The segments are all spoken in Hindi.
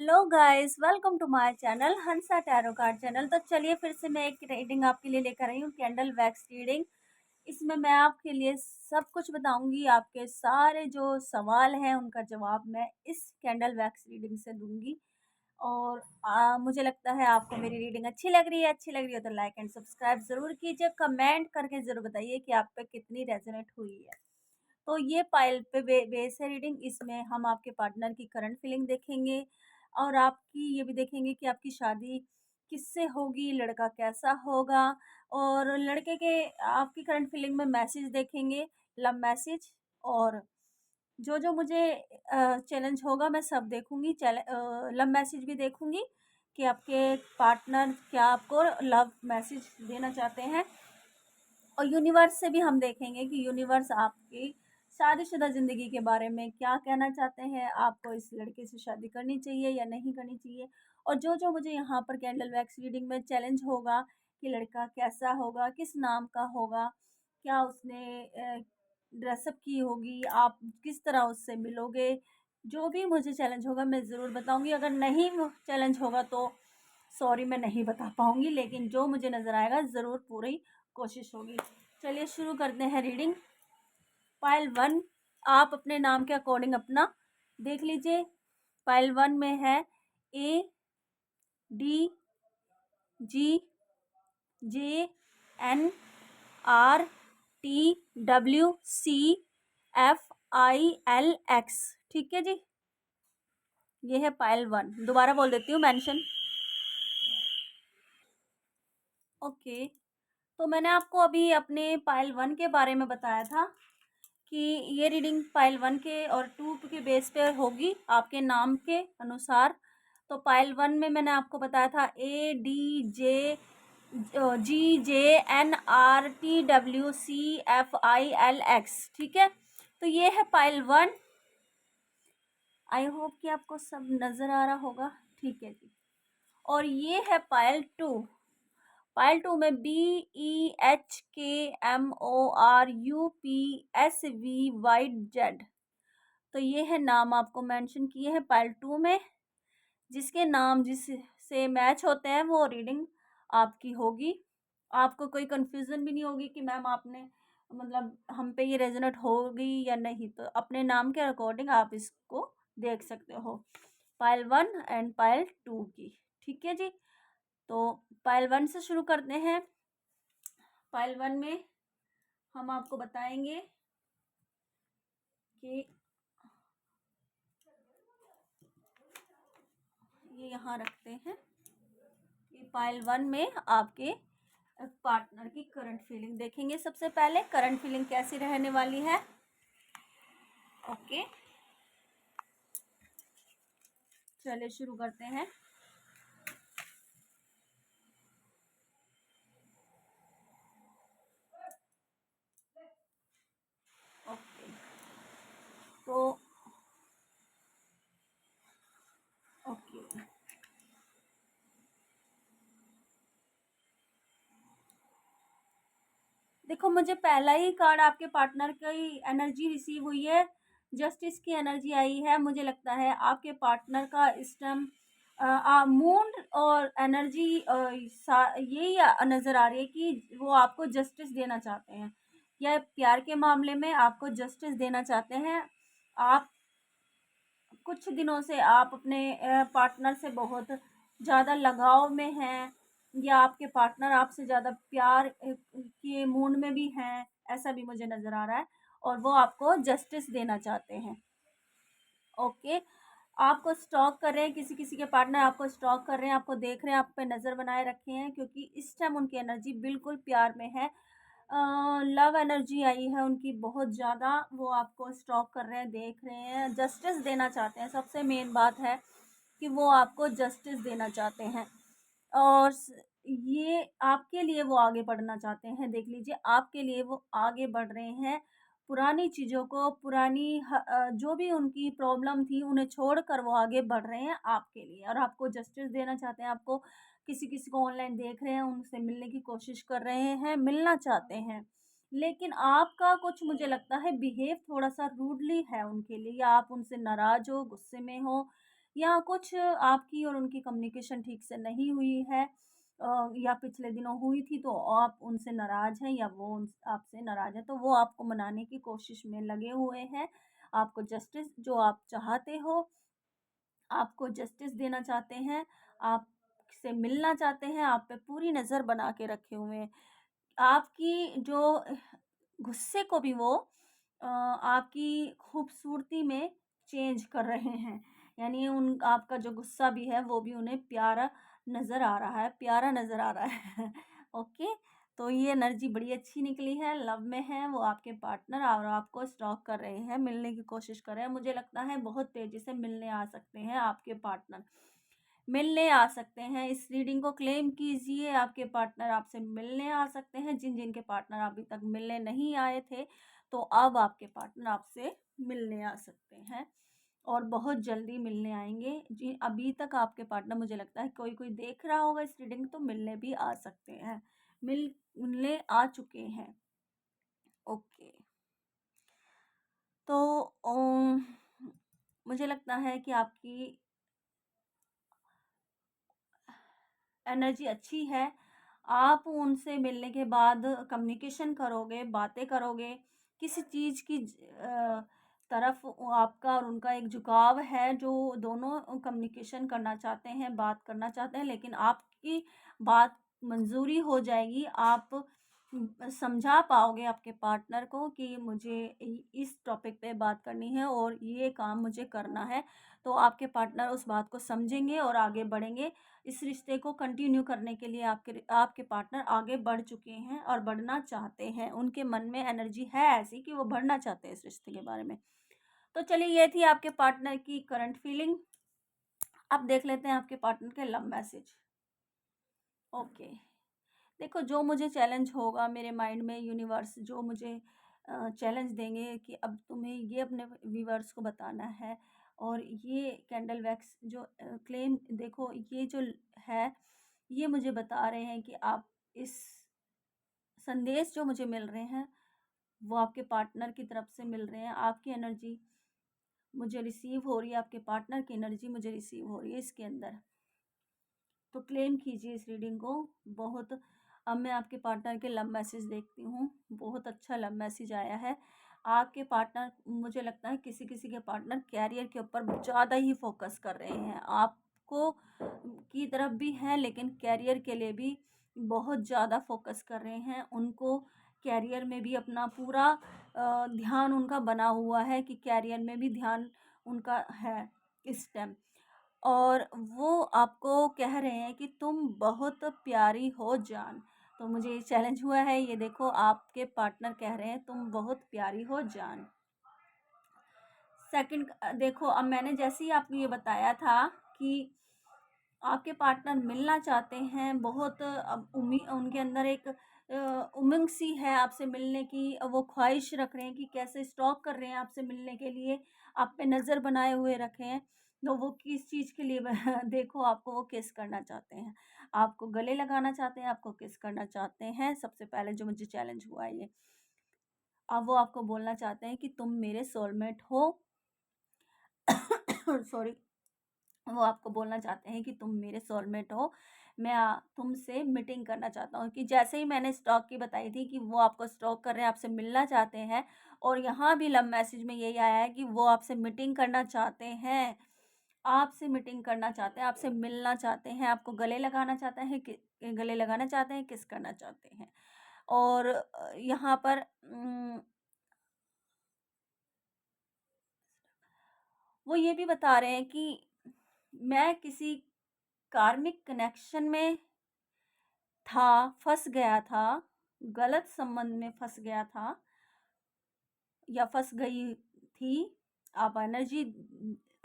Hello guys, welcome to my channel Hansa tarot card channel. तो चलिए फिर से मैं एक रीडिंग आपके लिए लेकर आई हूँ, कैंडल वैक्स रीडिंग। इसमें मैं आपके लिए सब कुछ बताऊंगी। आपके सारे जो सवाल हैं उनका जवाब मैं इस कैंडल वैक्स रीडिंग से दूंगी। और मुझे लगता है आपको मेरी रीडिंग अच्छी लग रही है। अच्छी लग रही है तो लाइक एंड सब्सक्राइब ज़रूर कीजिए। कमेंट करके ज़रूर बताइए कि आप पे कितनी रेजोनेट हुई है। तो ये पाइल पे बेस है रीडिंग। इसमें हम आपके पार्टनर की करंट फीलिंग देखेंगे और आपकी ये भी देखेंगे कि आपकी शादी किससे होगी, लड़का कैसा होगा। और लड़के के आपकी करंट फीलिंग में मैसेज देखेंगे, लव मैसेज। और जो जो मुझे चैलेंज होगा मैं सब देखूंगी। लव मैसेज भी देखूंगी कि आपके पार्टनर क्या आपको लव मैसेज देना चाहते हैं। और यूनिवर्स से भी हम देखेंगे कि यूनिवर्स आपकी शादीशुदा ज़िंदगी के बारे में क्या कहना चाहते हैं। आपको इस लड़के से शादी करनी चाहिए या नहीं करनी चाहिए। और जो जो मुझे यहाँ पर कैंडल वैक्स रीडिंग में चैलेंज होगा कि लड़का कैसा होगा, किस नाम का होगा, क्या उसने ड्रेसअप की होगी, आप किस तरह उससे मिलोगे, जो भी मुझे चैलेंज होगा मैं ज़रूर बताऊंगी। अगर नहीं चैलेंज होगा तो सॉरी, मैं नहीं बता पाऊंगी, लेकिन जो मुझे नज़र आएगा ज़रूर पूरी कोशिश होगी। चलिए शुरू करते हैं रीडिंग। पाइल वन, आप अपने नाम के अकॉर्डिंग अपना देख लीजिए। पाइल वन में है A, D, G, J, N, R, T, W, C, F, I, L, X. ठीक है जी, ये है पाइल वन। दोबारा बोल देती हूँ मेंशन। ओके, तो मैंने आपको अभी अपने पाइल वन के बारे में बताया था कि ये रीडिंग पाइल वन के और टू के बेस पे होगी आपके नाम के अनुसार। तो पाइल वन में मैंने आपको बताया था A, D, J, G, J, N, R, T, W, C, F, I, L, X. ठीक है, तो ये है पाइल वन। आई होप कि आपको सब नज़र आ रहा होगा। ठीक है जी, और ये है पाइल टू। पाइल टू में B, E, H, K, M, O, R, U, P, S, V, Y, Z. तो ये है नाम आपको मेंशन किए हैं पाइल टू में। जिसके नाम जिससे मैच होते हैं वो रीडिंग आपकी होगी। आपको कोई कंफ्यूजन भी नहीं होगी कि मैम आपने मतलब हम पे ये रेजोनेट होगी या नहीं। तो अपने नाम के अकॉर्डिंग आप इसको देख सकते हो, pile one and pile two की। ठीक है जी, तो पाइल वन से शुरू करते हैं। पाइल वन में हम आपको बताएंगे कि ये यहाँ रखते हैं कि पाइल वन में आपके पार्टनर की करंट फीलिंग देखेंगे। सबसे पहले करंट फीलिंग कैसी रहने वाली है। ओके, चलिए शुरू करते हैं। ओके, तो ओके, देखो मुझे पहला ही कार्ड आपके पार्टनर की एनर्जी रिसीव हुई है। जस्टिस की एनर्जी आई है। मुझे लगता है आपके पार्टनर का इस टाइम मूड और एनर्जी यही नज़र आ रही है कि वो आपको जस्टिस देना चाहते हैं, या प्यार के मामले में आपको जस्टिस देना चाहते हैं। आप कुछ दिनों से आप अपने पार्टनर से बहुत ज़्यादा लगाव में हैं, या आपके पार्टनर आपसे ज़्यादा प्यार के मूड में भी हैं, ऐसा भी मुझे नज़र आ रहा है। और वो आपको जस्टिस देना चाहते हैं। ओके, आपको स्टॉक कर रहे हैं, किसी किसी के पार्टनर आपको स्टॉक कर रहे हैं, आपको देख रहे हैं, आप पे नज़र बनाए रखे हैं, क्योंकि इस टाइम उनकी एनर्जी बिल्कुल प्यार में है। लव एनर्जी आई है उनकी बहुत ज़्यादा। वो आपको स्टॉक कर रहे हैं, देख रहे हैं, जस्टिस देना चाहते हैं। सबसे मेन बात है कि वो आपको जस्टिस देना चाहते हैं। और ये आपके लिए वो आगे बढ़ना चाहते हैं। देख लीजिए, आपके लिए वो आगे बढ़ रहे हैं। पुरानी चीज़ों को, जो भी उनकी प्रॉब्लम थी उन्हें छोड़कर वो आगे बढ़ रहे हैं आपके लिए, और आपको जस्टिस देना चाहते हैं। आपको किसी किसी को ऑनलाइन देख रहे हैं, उनसे मिलने की कोशिश कर रहे हैं, मिलना चाहते हैं। लेकिन आपका कुछ मुझे लगता है बिहेव थोड़ा सा रूडली है उनके लिए, या आप उनसे नाराज़ हो, गुस्से में हो, या कुछ आपकी और उनकी कम्युनिकेशन ठीक से नहीं हुई है, या पिछले दिनों हुई थी तो आप उनसे नाराज़ हैं या वो उन आपसे नाराज़ हैं, तो वो आपको मनाने की कोशिश में लगे हुए हैं। आपको जस्टिस जो आप चाहते हो, आपको जस्टिस देना चाहते हैं, आपसे मिलना चाहते हैं, आप पे पूरी नज़र बना के रखे हुए हैं। आपकी जो गुस्से को भी वो आपकी खूबसूरती में चेंज कर रहे हैं। यानी उन आपका जो गुस्सा भी है वो भी उन्हें प्यारा नज़र आ रहा है, प्यारा नज़र आ रहा है। ओके, तो ये एनर्जी बड़ी अच्छी निकली है, लव में है वो आपके पार्टनर और आपको स्टॉक कर रहे हैं, मिलने की कोशिश कर रहे हैं। मुझे लगता है बहुत तेज़ी से मिलने आ सकते हैं आपके पार्टनर। मिलने आ सकते हैं, इस रीडिंग को क्लेम कीजिए, आपके पार्टनर आपसे मिलने आ सकते हैं। जिन-जिनके पार्टनर अभी तक मिलने नहीं आए थे, तो अब आपके पार्टनर आपसे मिलने आ सकते हैं और बहुत जल्दी मिलने आएँगे। जी, अभी तक आपके पार्टनर मुझे लगता है कोई-कोई देख रहा होगा इस रीडिंग तो मिलने भी आ सकते हैं। मिलने आ चुके हैं। ओके, तो मुझे लगता है कि आपकी एनर्जी अच्छी है। आप उनसे मिलने के बाद कम्युनिकेशन करोगे, बातें करोगे, किसी चीज़ की तरफ आपका और उनका एक झुकाव है जो दोनों कम्युनिकेशन करना चाहते हैं, बात करना चाहते हैं, लेकिन आपकी बात मंज़ूरी हो जाएगी। आप समझा पाओगे आपके पार्टनर को कि मुझे इस टॉपिक पे बात करनी है और ये काम मुझे करना है। तो आपके पार्टनर उस बात को समझेंगे और आगे बढ़ेंगे। इस रिश्ते को कंटिन्यू करने के लिए आपके पार्टनर आगे बढ़ चुके हैं और बढ़ना चाहते हैं। उनके मन में एनर्जी है ऐसी कि वो बढ़ना चाहते हैं इस रिश्ते के बारे में। तो चलिए ये थी आपके पार्टनर की करंट फीलिंग। अब देख लेते हैं आपके पार्टनर के लव मैसेज। ओके, देखो जो मुझे चैलेंज होगा मेरे माइंड में, यूनिवर्स जो मुझे चैलेंज देंगे कि अब तुम्हें ये अपने व्यूअर्स को बताना है और ये कैंडल वैक्स जो क्लेम देखो ये जो है, ये मुझे बता रहे हैं कि आप इस संदेश जो मुझे मिल रहे हैं वो आपके पार्टनर की तरफ से मिल रहे हैं। आपकी एनर्जी मुझे रिसीव हो रही है, आपके पार्टनर की एनर्जी मुझे रिसीव हो रही है इसके अंदर। तो क्लेम कीजिए इस रीडिंग को। बहुत अब मैं आपके पार्टनर के लव मैसेज देखती हूँ। बहुत अच्छा लव मैसेज आया है। आपके पार्टनर मुझे लगता है किसी किसी के पार्टनर कैरियर के ऊपर ज़्यादा ही फोकस कर रहे हैं। आपको की तरफ भी हैं लेकिन कैरियर के लिए भी बहुत ज़्यादा फोकस कर रहे हैं। उनको कैरियर में भी अपना पूरा ध्यान उनका बना हुआ है कि कैरियर में भी ध्यान उनका है इस टाइम। और वो आपको कह रहे हैं कि तुम बहुत प्यारी हो जान। तो मुझे ये चैलेंज हुआ है, ये देखो आपके पार्टनर कह रहे हैं तुम बहुत प्यारी हो जान। सेकंड देखो अब मैंने जैसे ही आपको ये बताया था कि आपके पार्टनर मिलना चाहते हैं, बहुत अब उनके अंदर एक उमंग सी है आपसे मिलने की, वो ख्वाहिश रख रहे हैं कि कैसे स्टॉक कर रहे हैं आपसे मिलने के लिए, आप पे नज़र बनाए हुए रखे हैं। तो वो किस चीज़ के लिए देखो आपको वो किस करना चाहते हैं, आपको गले लगाना चाहते हैं, आपको किस करना चाहते हैं। सबसे पहले जो मुझे चैलेंज हुआ है ये, अब वो आपको बोलना चाहते हैं कि तुम मेरे सोलमेट हो। सॉरी, वो आपको बोलना चाहते हैं कि तुम मेरे सोलमेट हो। मैं तुमसे मीटिंग करना चाहता हूँ, कि जैसे ही मैंने स्टॉक की बताई थी कि वो आपको स्टॉक कर रहे हैं, आपसे मिलना चाहते हैं और यहाँ भी लव मैसेज में यही आया है कि वो आपसे मीटिंग करना चाहते हैं, आपसे मीटिंग करना चाहते हैं, आपसे मिलना चाहते हैं, आपको गले लगाना चाहते हैं, गले लगाना चाहते हैं, किस करना चाहते हैं। और यहाँ पर वो ये भी बता रहे हैं कि मैं किसी कार्मिक कनेक्शन में था, फँस गया था, गलत संबंध में फँस गया था या फँस गई थी। आप एनर्जी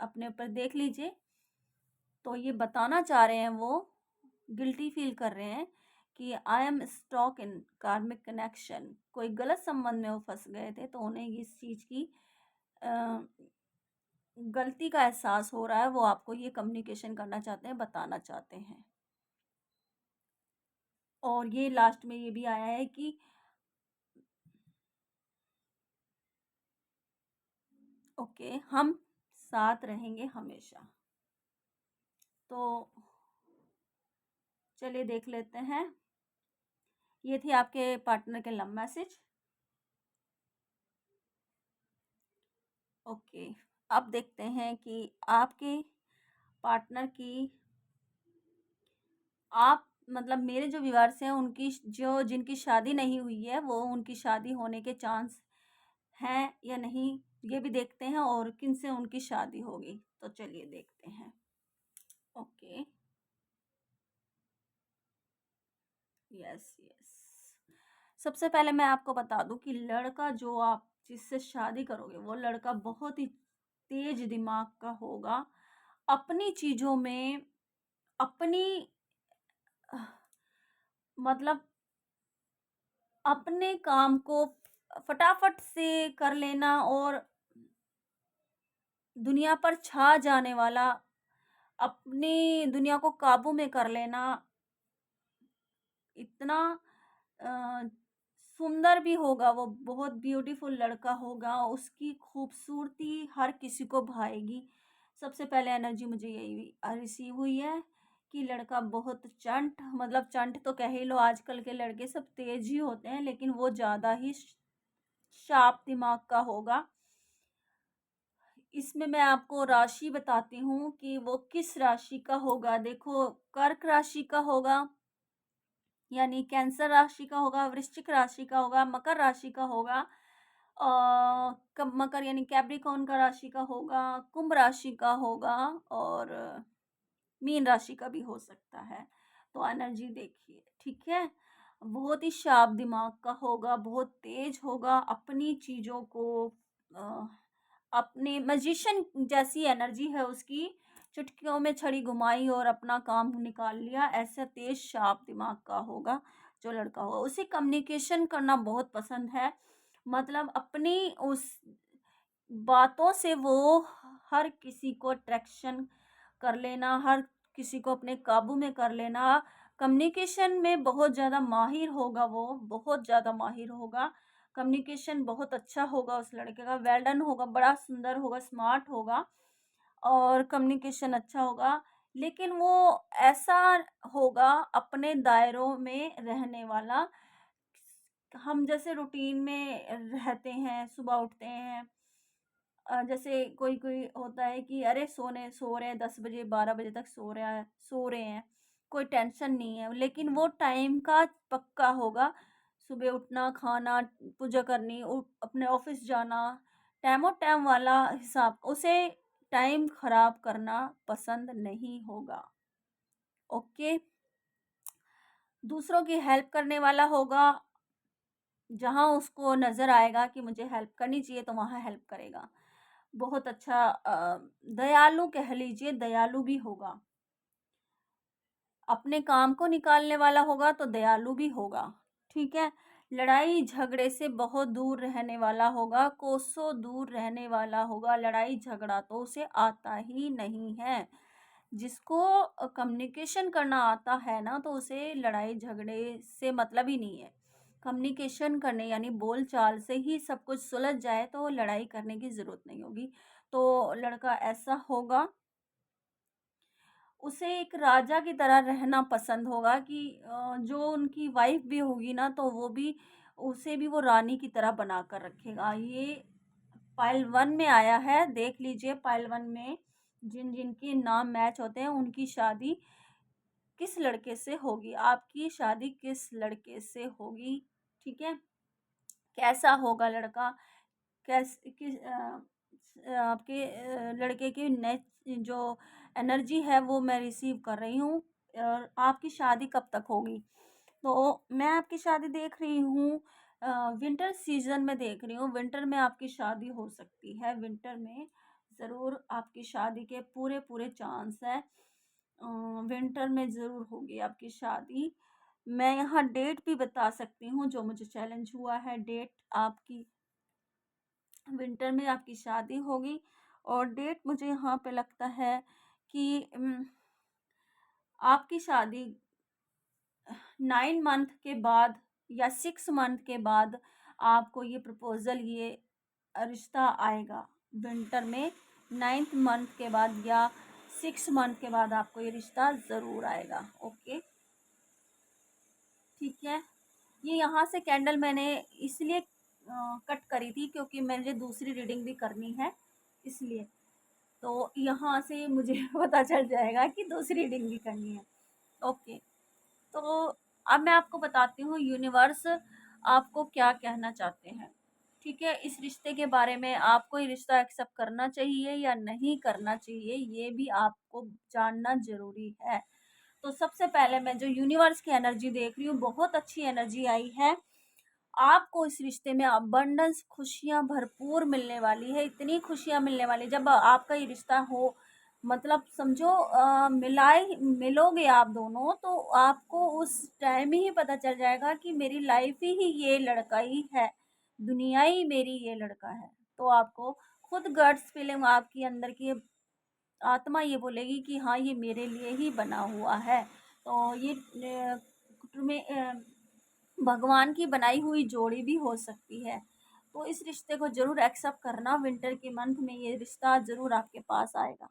अपने ऊपर देख लीजिए। तो ये बताना चाह रहे हैं वो, गिल्टी फ़ील कर रहे हैं कि I am stuck in karmic connection. कोई गलत संबंध में वो फँस गए थे, तो उन्हें इस चीज़ की अ, गलती का एहसास हो रहा है। वो आपको ये कम्युनिकेशन करना चाहते हैं, बताना चाहते हैं। और ये लास्ट में ये भी आया है कि ओके, हम साथ रहेंगे हमेशा। तो चलिए देख लेते हैं। ये थी आपके पार्टनर के लव मैसेज। ओके, अब देखते हैं कि आपके पार्टनर की, आप मतलब मेरे जो व्यूअर्स हैं उनकी जो जिनकी शादी नहीं हुई है वो उनकी शादी होने के चांस हैं या नहीं, ये भी देखते हैं, और किन से उनकी शादी होगी। तो चलिए देखते हैं। Okay, yes yes. सबसे पहले मैं आपको बता दूं कि लड़का जो आप जिससे शादी करोगे वो लड़का बहुत ही तेज दिमाग का होगा। अपनी चीजों में अपनी अह, मतलब अपने काम को फटाफट से कर लेना और दुनिया पर छा जाने वाला, अपनी दुनिया को काबू में कर लेना, इतना अ, सुंदर भी होगा वो, बहुत ब्यूटीफुल लड़का होगा, उसकी खूबसूरती हर किसी को भाएगी। सबसे पहले एनर्जी मुझे यही रिसीव हुई है कि लड़का बहुत चंट, मतलब चंट तो कह ही लो, आजकल के लड़के सब तेज ही होते हैं लेकिन वो ज़्यादा ही शार्प दिमाग का होगा। इसमें मैं आपको राशि बताती हूँ कि वो किस राशि का होगा। देखो, कर्क राशि का होगा, यानी कैंसर राशि का होगा, वृश्चिक राशि का होगा, मकर राशि का होगा, मकर यानी कैप्रिकॉर्न का राशि का होगा, कुंभ राशि का होगा, और मीन राशि का भी हो सकता है। तो एनर्जी देखिए, ठीक है। बहुत ही शार्प दिमाग का होगा, बहुत तेज होगा, अपनी चीज़ों को अ, अपने मैजिशियन जैसी एनर्जी है उसकी, चुटकियों में छड़ी घुमाई और अपना काम निकाल लिया, ऐसा तेज शार्प दिमाग का होगा जो लड़का होगा। उसे कम्युनिकेशन करना बहुत पसंद है, मतलब अपनी उस बातों से वो हर किसी को अट्रैक्शन कर लेना, हर किसी को अपने काबू में कर लेना। कम्युनिकेशन में बहुत ज़्यादा माहिर होगा वो, बहुत ज़्यादा माहिर होगा। कम्युनिकेशन बहुत अच्छा होगा उस लड़के का, वेल डन होगा, बड़ा सुंदर होगा, स्मार्ट होगा और कम्युनिकेशन अच्छा होगा। लेकिन वो ऐसा होगा अपने दायरों में रहने वाला। हम जैसे रूटीन में रहते हैं, सुबह उठते हैं, जैसे कोई कोई होता है कि अरे सो रहे हैं 10 बजे 12 बजे तक सो रहे हैं, कोई टेंशन नहीं है, लेकिन वो टाइम का पक्का होगा। सुबह उठना, खाना, पूजा करनी, अपने ऑफिस जाना, टाइमो टाइम वाला हिसाब, उसे टाइम खराब करना पसंद नहीं होगा। ओके, दूसरों की हेल्प करने वाला होगा, जहाँ उसको नज़र आएगा कि मुझे हेल्प करनी चाहिए तो वहाँ हेल्प करेगा। बहुत अच्छा दयालु कह लीजिए, दयालु भी होगा। अपने काम को निकालने वाला होगा तो दयालु भी होगा, ठीक है। लड़ाई झगड़े से बहुत दूर रहने वाला होगा, कोसों दूर रहने वाला होगा। लड़ाई झगड़ा तो उसे आता ही नहीं है। जिसको कम्युनिकेशन करना आता है ना, तो उसे लड़ाई झगड़े से मतलब ही नहीं है। कम्युनिकेशन करने यानी बोल चाल से ही सब कुछ सुलझ जाए तो लड़ाई करने की ज़रूरत नहीं होगी। तो लड़का ऐसा होगा, उसे एक राजा की तरह रहना पसंद होगा कि जो उनकी वाइफ भी होगी ना तो वो भी उसे भी वो रानी की तरह बना कर रखेगा। ये पाइल 1 में आया है, देख लीजिए पाइल 1 में जिन जिनके नाम मैच होते हैं उनकी शादी किस लड़के से होगी, आपकी शादी किस लड़के से होगी, ठीक है। कैसा होगा लड़का, आपके लड़के की नेच जो एनर्जी है वो मैं रिसीव कर रही हूँ। और आपकी शादी कब तक होगी, तो मैं आपकी शादी देख रही हूँ विंटर सीजन में देख रही हूँ। विंटर में आपकी शादी हो सकती है, विंटर में ज़रूर आपकी शादी के पूरे पूरे चांस है। विंटर में ज़रूर होगी आपकी शादी। मैं यहाँ डेट भी बता सकती हूँ, जो मुझे चैलेंज हुआ है डेट आपकी, विंटर में आपकी शादी होगी। और डेट मुझे यहाँ पे लगता है कि आपकी शादी 9 मंथ के बाद या 6 मंथ के बाद आपको ये प्रपोज़ल, ये रिश्ता आएगा। विंटर में 9th मंथ के बाद या 6 मंथ के बाद आपको ये रिश्ता ज़रूर आएगा। ओके, ठीक है। ये यहाँ से कैंडल मैंने इसलिए कट करी थी क्योंकि मुझे दूसरी रीडिंग भी करनी है, इसलिए। तो यहाँ से मुझे पता चल जाएगा कि दूसरी रीडिंग भी करनी है। ओके, तो अब मैं आपको बताती हूँ यूनिवर्स आपको क्या कहना चाहते हैं। ठीक है, इस रिश्ते के बारे में आपको ये रिश्ता एक्सेप्ट करना चाहिए या नहीं करना चाहिए, ये भी आपको जानना ज़रूरी है। तो सबसे पहले मैं जो यूनिवर्स की एनर्जी देख रही हूँ, बहुत अच्छी एनर्जी आई है। आपको इस रिश्ते में अबंडेंस, खुशियाँ भरपूर मिलने वाली है, इतनी खुशियाँ मिलने वाली जब आपका ये रिश्ता हो, मतलब समझो मिलोगे आप दोनों, तो आपको उस टाइम ही पता चल जाएगा कि मेरी लाइफ ही ये लड़का ही है, दुनिया ही मेरी ये लड़का है। तो आपको खुद गट्स फीलिंग, आपकी अंदर की आत्मा ये बोलेगी कि हाँ, ये मेरे लिए ही बना हुआ है। तो ये भगवान की बनाई हुई जोड़ी भी हो सकती है। तो इस रिश्ते को ज़रूर एक्सेप्ट करना, विंटर के मंथ में ये रिश्ता ज़रूर आपके पास आएगा।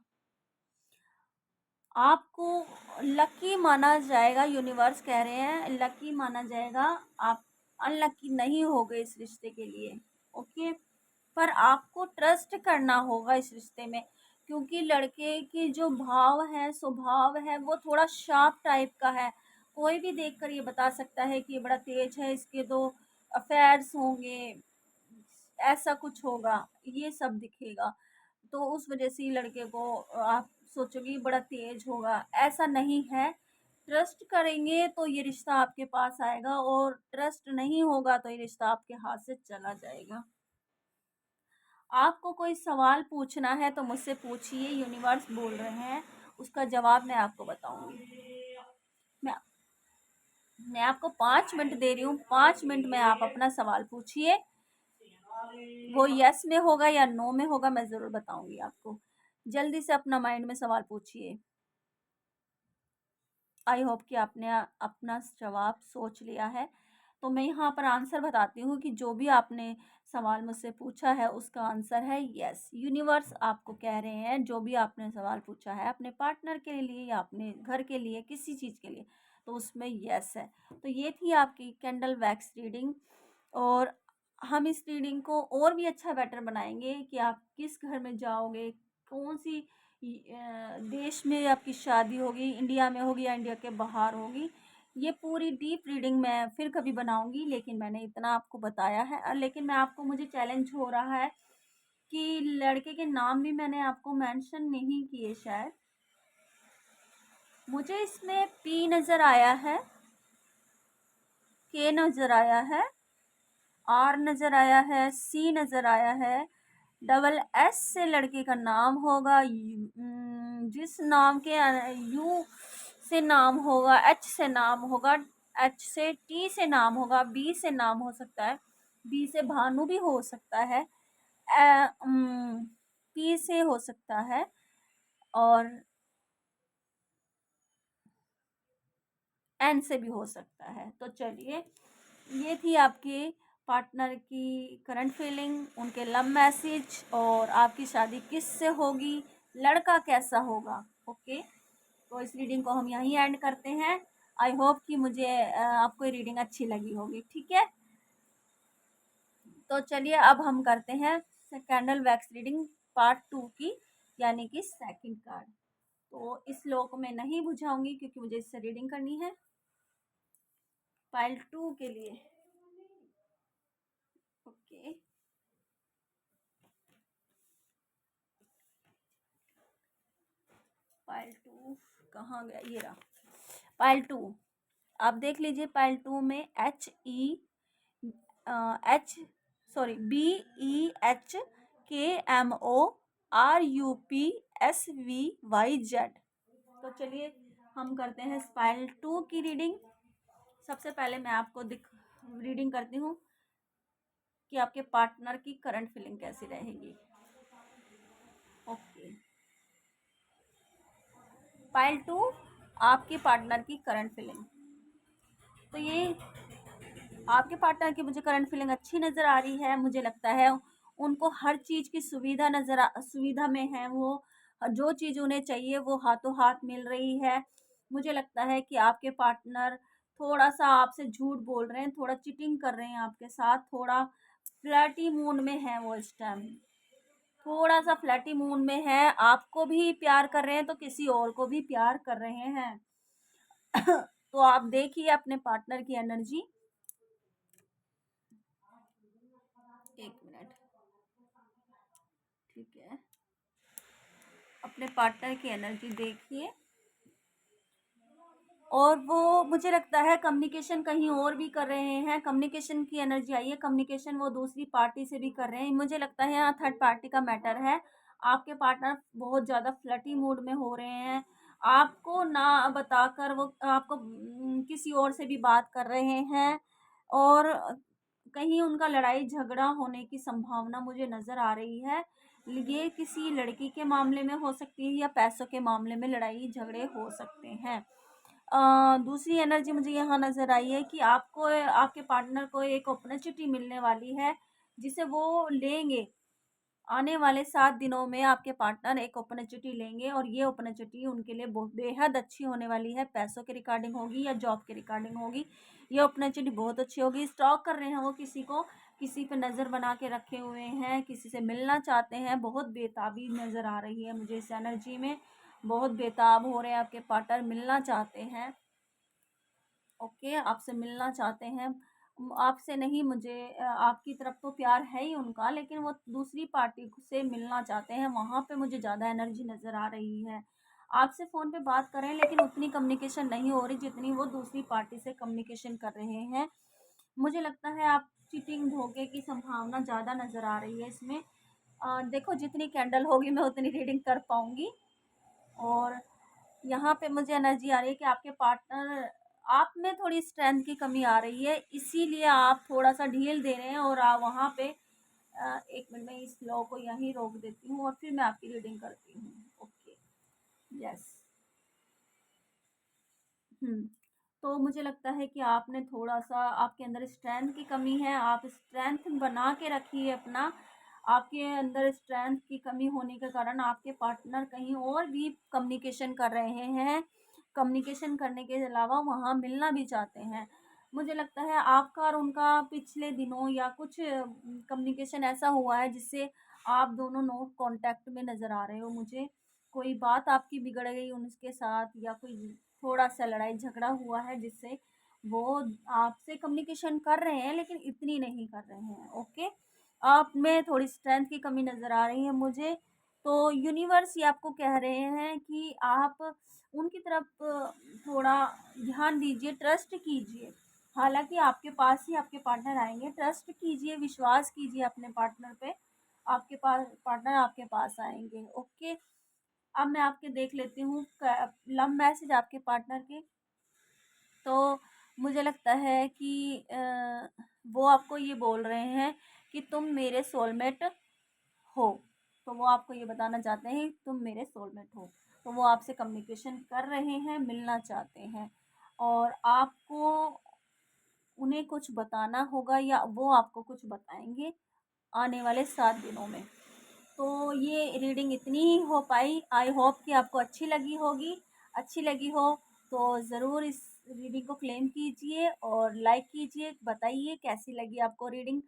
आपको लकी माना जाएगा, यूनिवर्स कह रहे हैं लकी माना जाएगा, आप अनलकी नहीं होगे इस रिश्ते के लिए। ओके, पर आपको ट्रस्ट करना होगा इस रिश्ते में, क्योंकि लड़के की जो भाव है, स्वभाव है, वो थोड़ा शार्प टाइप का है। कोई भी देखकर ये बता सकता है कि ये बड़ा तेज है, इसके तो अफेयर्स होंगे, ऐसा कुछ होगा, ये सब दिखेगा। तो उस वजह से लड़के को आप सोचोगे बड़ा तेज होगा, ऐसा नहीं है। ट्रस्ट करेंगे तो ये रिश्ता आपके पास आएगा, और ट्रस्ट नहीं होगा तो ये रिश्ता आपके हाथ से चला जाएगा। आपको कोई सवाल पूछना है तो मुझसे पूछिए, यूनिवर्स बोल रहे हैं, उसका जवाब मैं आपको बताऊंगी। मैं मैं आपको 5 मिनट दे रही हूँ, 5 मिनट में आप अपना सवाल पूछिए। वो यस में होगा या नो में होगा, मैं ज़रूर बताऊंगी आपको। जल्दी से अपना माइंड में सवाल पूछिए। आई होप कि आपने अपना जवाब सोच लिया है। तो मैं यहाँ पर आंसर बताती हूँ कि जो भी आपने सवाल मुझसे पूछा है उसका आंसर है यस। यूनिवर्स आपको कह रहे हैं जो भी आपने सवाल पूछा है अपने पार्टनर के लिए या अपने घर के लिए, किसी चीज़ के लिए, तो उसमें यस है। तो ये थी आपकी कैंडल वैक्स रीडिंग, और हम इस रीडिंग को और भी अच्छा बेटर बनाएंगे कि आप किस घर में जाओगे, कौन सी देश में आपकी शादी होगी, इंडिया में होगी या इंडिया के बाहर होगी। ये पूरी डीप रीडिंग मैं फिर कभी बनाऊंगी, लेकिन मैंने इतना आपको बताया है। लेकिन मैं आपको, मुझे चैलेंज हो रहा है कि लड़के के नाम भी मैंने आपको मेंशन नहीं किए शायद। मुझे इसमें पी नज़र आया है, के नज़र आया है, आर नज़र आया है, सी नज़र आया है, डबल एस से लड़के का नाम होगा, जिस नाम के यू से नाम होगा, एच से नाम होगा, एच से टी से नाम होगा, बी से नाम हो सकता है, बी से भानु भी हो सकता है, पी से हो सकता है, और एन से भी हो सकता है। तो चलिए, ये थी आपके पार्टनर की करंट फीलिंग, उनके लव मैसेज, और आपकी शादी किससे होगी, लड़का कैसा होगा। ओके, तो इस रीडिंग को हम यहीं एंड करते हैं। आई होप कि मुझे आपको ये रीडिंग अच्छी लगी होगी। ठीक है, तो चलिए अब हम करते हैं कैंडल वैक्स रीडिंग पार्ट 2 की, यानी कि सेकंड कार्ड। तो इस लो को मैं नहीं बुझाऊंगी क्योंकि मुझे इससे रीडिंग करनी है पाइल 2 के लिए। ओके, पाइल 2 कहाँ गया, ये रहा पाइल 2। आप देख लीजिए, पाइल 2 में H B E H K M O R U P S V Y Z. तो चलिए हम करते हैं स्पाइल 2 की रीडिंग। सबसे पहले मैं आपको रीडिंग करती हूँ कि आपके पार्टनर की करंट फीलिंग कैसी रहेगी। ओके, पाइल 2, आपके पार्टनर की करंट फीलिंग। तो ये आपके पार्टनर की मुझे करंट फीलिंग अच्छी नज़र आ रही है। मुझे लगता है उनको हर चीज़ की सुविधा में है वो, जो चीज़ उन्हें चाहिए वो हाथों हाथ मिल रही है। मुझे लगता है कि आपके पार्टनर थोड़ा-सा आपसे झूठ बोल रहे हैं, थोड़ा चीटिंग कर रहे हैं आपके साथ, थोड़ा फ्लर्टी मूड में हैं वो इस टाइम। थोड़ा-सा फ्लर्टी मूड में है, आपको भी प्यार कर रहे हैं तो किसी और को भी प्यार कर रहे हैं। तो आप देखिए अपने पार्टनर की एनर्जी। 1 मिनट, ठीक है। अपने पार्टनर की एनर्जी देखिए। और वो मुझे लगता है कम्युनिकेशन कहीं और भी कर रहे हैं, कम्युनिकेशन की एनर्जी आई है, कम्युनिकेशन वो दूसरी पार्टी से भी कर रहे हैं। मुझे लगता है यहाँ थर्ड पार्टी का मैटर है। आपके पार्टनर बहुत ज़्यादा फ्लर्टी मूड में हो रहे हैं। आपको ना बताकर वो आपको किसी और से भी बात कर रहे हैं, और कहीं उनका लड़ाई झगड़ा होने की संभावना मुझे नज़र आ रही है। ये किसी लड़की के मामले में हो सकती है या पैसों के मामले में लड़ाई झगड़े हो सकते हैं। दूसरी एनर्जी मुझे यहाँ नज़र आई है कि आपको आपके पार्टनर को एक अपॉर्चुनिटी मिलने वाली है, जिसे वो लेंगे। आने वाले 7 दिनों में आपके पार्टनर एक अपॉर्चुनिटी लेंगे, और ये अपॉर्चुनिटी उनके लिए बेहद अच्छी होने वाली है। पैसों के रिगार्डिंग होगी या जॉब के रिगार्डिंग होगी, ये अपॉर्चुनिटी बहुत अच्छी होगी। स्टॉक कर रहे हैं वो किसी को, किसी पे नज़र बना के रखे हुए हैं, किसी से मिलना चाहते हैं। बहुत बेताबी नज़र आ रही है मुझे इस एनर्जी में। बहुत बेताब हो रहे हैं आपके पार्टनर, मिलना चाहते हैं। ओके, आपसे मिलना चाहते हैं। आपसे नहीं, मुझे आपकी तरफ तो प्यार है ही उनका, लेकिन वो दूसरी पार्टी से मिलना चाहते हैं, वहाँ पे मुझे ज़्यादा एनर्जी नज़र आ रही है। आपसे फ़ोन पे बात कर रहे हैं, लेकिन उतनी कम्युनिकेशन नहीं हो रही जितनी वो दूसरी पार्टी से कम्युनिकेशन कर रहे हैं। मुझे लगता है आप चीटिंग, धोखे की संभावना ज़्यादा नज़र आ रही है इसमें। देखो, जितनी कैंडल होगी मैं उतनी रीडिंग कर पाऊँगी। और यहाँ पे मुझे एनर्जी आ रही है कि आपके पार्टनर, आप में थोड़ी स्ट्रेंथ की कमी आ रही है, इसीलिए आप थोड़ा-सा ढील दे रहे हैं। और वहाँ पे 1 मिनट में इस फ्लो को यहीं रोक देती हूँ और फिर मैं आपकी रीडिंग करती हूँ। Okay, yes. हुँ। तो मुझे लगता है कि आपने थोड़ा-सा, आपके अंदर स्ट्रेंथ की कमी है, आप स्ट्रेंथ बना के रखिए अपना। आपके अंदर स्ट्रेंथ की कमी होने के कारण आपके पार्टनर कहीं और भी कम्युनिकेशन कर रहे हैं। कम्युनिकेशन करने के अलावा वहाँ मिलना भी चाहते हैं। मुझे लगता है आपका और उनका पिछले दिनों या कुछ कम्युनिकेशन ऐसा हुआ है जिससे आप दोनों नो कॉन्टैक्ट में नज़र आ रहे हो मुझे। कोई बात आपकी बिगड़ गई उनके साथ, या कोई थोड़ा-सा लड़ाई झगड़ा हुआ है जिससे वो आपसे कम्युनिकेशन कर रहे हैं, लेकिन इतनी नहीं कर रहे हैं। ओके? आप में थोड़ी स्ट्रेंथ की कमी नज़र आ रही है मुझे। तो यूनिवर्स ये आपको कह रहे हैं कि आप उनकी तरफ थोड़ा ध्यान दीजिए, ट्रस्ट कीजिए। हालाँकि आपके पास ही आपके पार्टनर आएँगे, ट्रस्ट कीजिए, विश्वास कीजिए अपने पार्टनर पे। आपके पास पार्टनर आपके पास आएँगे। ओके? अब मैं आपके देख लेती हूँ लव मैसेज आपके पार्टनर के। तो मुझे लगता है कि वो आपको ये बोल रहे हैं कि तुम मेरे सोलमेट हो। तो वो आपको ये बताना चाहते हैं तुम मेरे सोलमेट हो। तो वो आपसे कम्युनिकेशन कर रहे हैं, मिलना चाहते हैं, और आपको उन्हें कुछ बताना होगा या वो आपको कुछ बताएँगे आने वाले 7 दिनों में। तो ये रीडिंग इतनी ही हो पाई। आई होप कि आपको अच्छी लगी होगी। अच्छी लगी हो तो ज़रूर इस रीडिंग को क्लेम कीजिए और लाइक कीजिए। बताइए कैसी लगी आपको रीडिंग,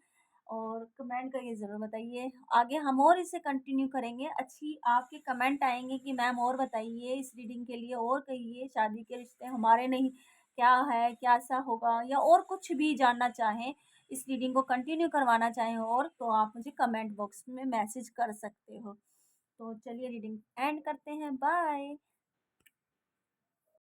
और कमेंट करके ज़रूर बताइए। आगे हम और इसे कंटिन्यू करेंगे। अच्छी आपके कमेंट आएँगे कि मैम और बताइए इस रीडिंग के लिए, और कहिए शादी के रिश्ते हमारे नहीं, क्या है, कैसा होगा, या और कुछ भी जानना चाहें, इस रीडिंग को कंटिन्यू करवाना चाहें और, तो आप मुझे कमेंट बॉक्स में मैसेज कर सकते हो। तो चलिए रीडिंग एंड करते हैं। बाय।